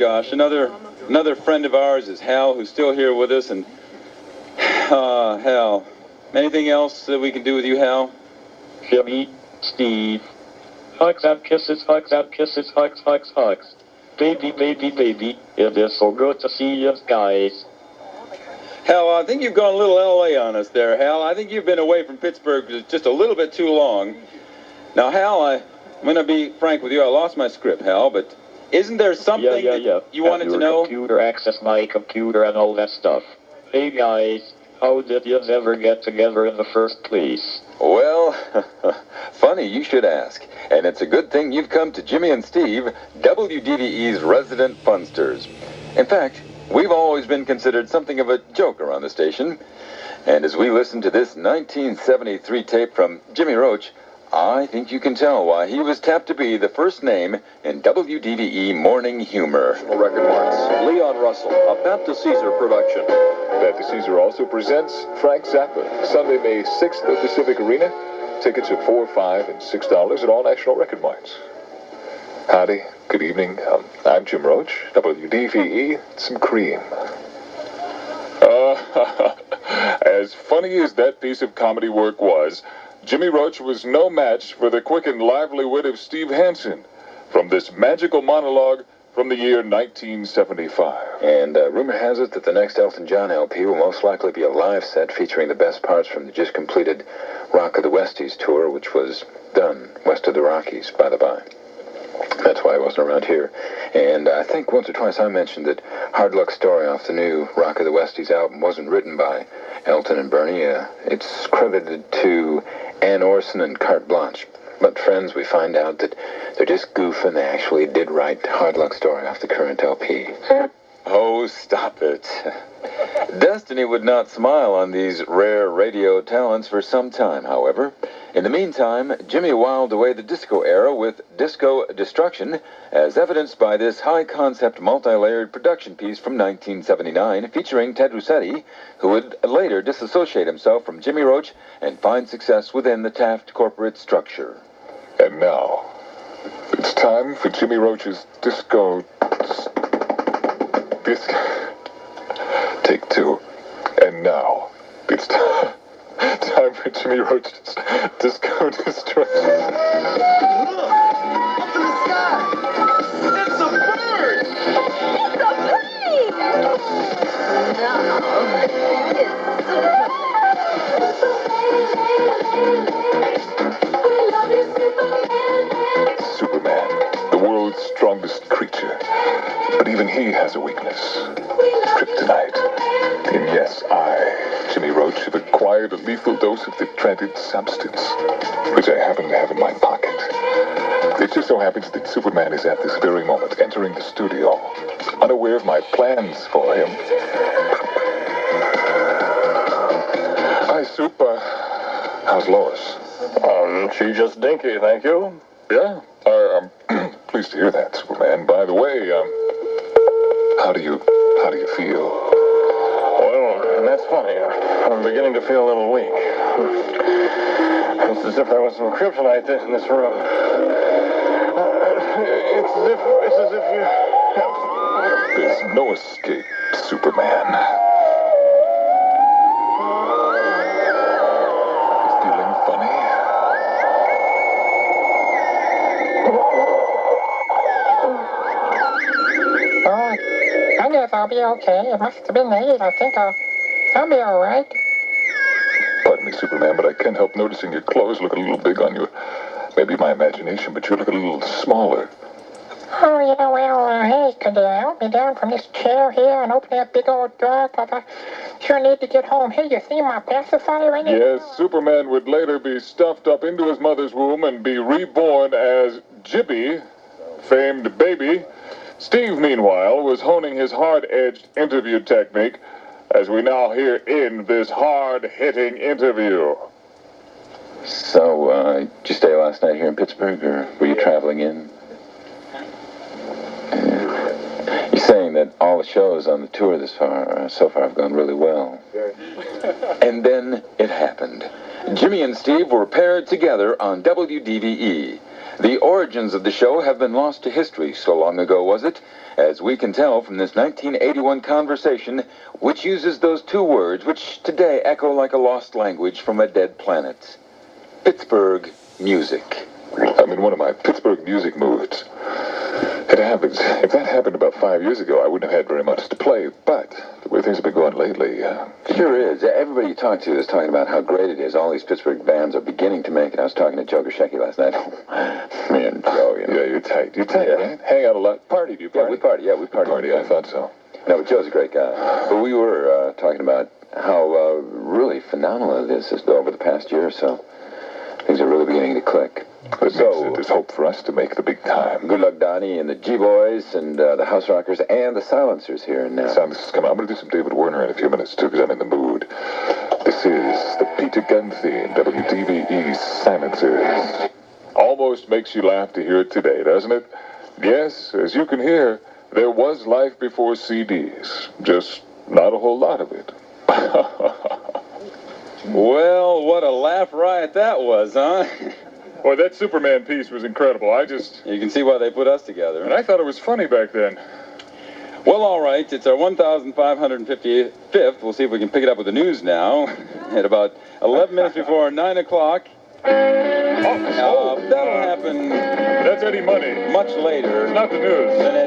gosh, another friend of ours is Hal, who's still here with us, and Hal, anything else that we can do with you, Hal? Jimmy, Steve. Hugs and kisses, hugs and kisses, hugs, hugs, hugs. Baby, baby, baby. It is so good to see you guys. Hal, I think you've gone a little L.A. on us there, Hal. I think you've been away from Pittsburgh just a little bit too long. Now, Hal, I'm going to be frank with you. I lost my script, Hal, but isn't there something that you wanted to know? Computer, access my computer and all that stuff. Hey, guys, how did you ever get together in the first place? Well, funny you should ask. And it's a good thing you've come to Jimmy and Steve, WDVE's resident funsters. In fact, we've always been considered something of a joke around the station. And as we listen to this 1973 tape from Jimmy Roach, I think you can tell why he was tapped to be the first name in WDVE morning humor. Record marks. Leon Russell, a Baptist Caesar production. Baptist Caesar also presents Frank Zappa, Sunday, May 6th at Pacific Arena. Tickets at $4, $5, and $6 at all national record marts. Howdy, good evening. I'm Jim Roach, WDVE, some cream. As funny as that piece of comedy work was, Jimmy Roach was no match for the quick and lively wit of Steve Hansen from this magical monologue from the year 1975. And rumor has it that the next Elton John LP will most likely be a live set featuring the best parts from the just completed Rock of the Westies tour, which was done west of the Rockies, by the by. That's why I wasn't around here. And I think once or twice I mentioned that Hard Luck Story off the new Rock of the Westies album wasn't written by Elton and Bernie. It's credited to Ann Orson and Carte Blanche. But friends, we find out that they're just goofing. They actually did write Hard Luck Story off the current LP. Oh, stop it. Destiny would not smile on these rare radio talents for some time, however. In the meantime, Jimmy whiled away the disco era with Disco Destruction, as evidenced by this high-concept, multi-layered production piece from 1979 featuring Ted Russetti, who would later disassociate himself from Jimmy Roach and find success within the Taft corporate structure. And now, it's time for Jimmy Roach's disco... Take two. And now, it's time for Jimmy Roach's Disco Destruction. Look! Up in the sky! It's a bird! It's a plane! No, it's Superman, the world's strongest creature. But even he has a weakness. Kryptonite. And yes, I, Jimmy Roach, have acquired a lethal dose of the dreaded substance, which I happen to have in my pocket. It just so happens that Superman is at this very moment entering the studio, unaware of my plans for him. Hi, Sup. How's Lois? She's just dinky, thank you. Yeah? I'm pleased to hear that, Superman. By the way, how do you feel? Well, that's funny. I'm beginning to feel a little weak. It's as if there was some kryptonite in this room. It's as if you... There's no escape, Superman. Feeling funny? I guess I'll be okay. It must have been late. I think I'll be all right. Pardon me, Superman, but I can't help noticing your clothes look a little big on you. Maybe my imagination, but you look a little smaller. Oh, yeah, well, hey, could you help me down from this chair here and open that big old door? 'Cause I sure need to get home. Hey, you see my pacifier in it? Yes, Superman would later be stuffed up into his mother's womb and be reborn as Jibby, famed baby. Steve, meanwhile, was honing his hard-edged interview technique, as we now hear in this hard-hitting interview. So, did you stay last night here in Pittsburgh, or were you traveling in? You're saying that all the shows on the tour so far have gone really well. And then it happened. Jimmy and Steve were paired together on WDVE. The origins of the show have been lost to history. So long ago was it, as we can tell from this 1981 conversation, which uses those two words which today echo like a lost language from a dead planet. Pittsburgh music. I'm in one of my Pittsburgh music moods. It happens. If that happened about 5 years ago, I wouldn't have had very much to play, but the way things have been going lately... Sure is. Everybody you talk to is talking about how great it is. All these Pittsburgh bands are beginning to make it. I was talking to Joe Grzecki last night. Me and Joe, you know. Yeah, you're tight. You're tight, right? Hang out a lot. Party, do you party? Yeah, we party. Yeah, we party. Party, I thought so. No, but Joe's a great guy. But we were talking about how really phenomenal it is over the past year or so. Things are really beginning to click. But so, there's hope for us to make the big time. Good luck, Donnie, and the G-Boys, and the House Rockers, and the Silencers here and now. Sound, this is coming. I'm going to do some David Werner in a few minutes, too, because I'm in the mood. This is the Peter Gunn theme, WDVE Silencers. Almost makes you laugh to hear it today, doesn't it? Yes, as you can hear, there was life before CDs. Just not a whole lot of it. Well, what a laugh riot that was, huh? Boy, that Superman piece was incredible. You can see why they put us together. And I thought it was funny back then. Well, all right. It's our 1,555th. We'll see if we can pick it up with the news now. At about 11 minutes before 9 o'clock. That'll happen That's Eddie Money. much later. It's not the news. Than Eddie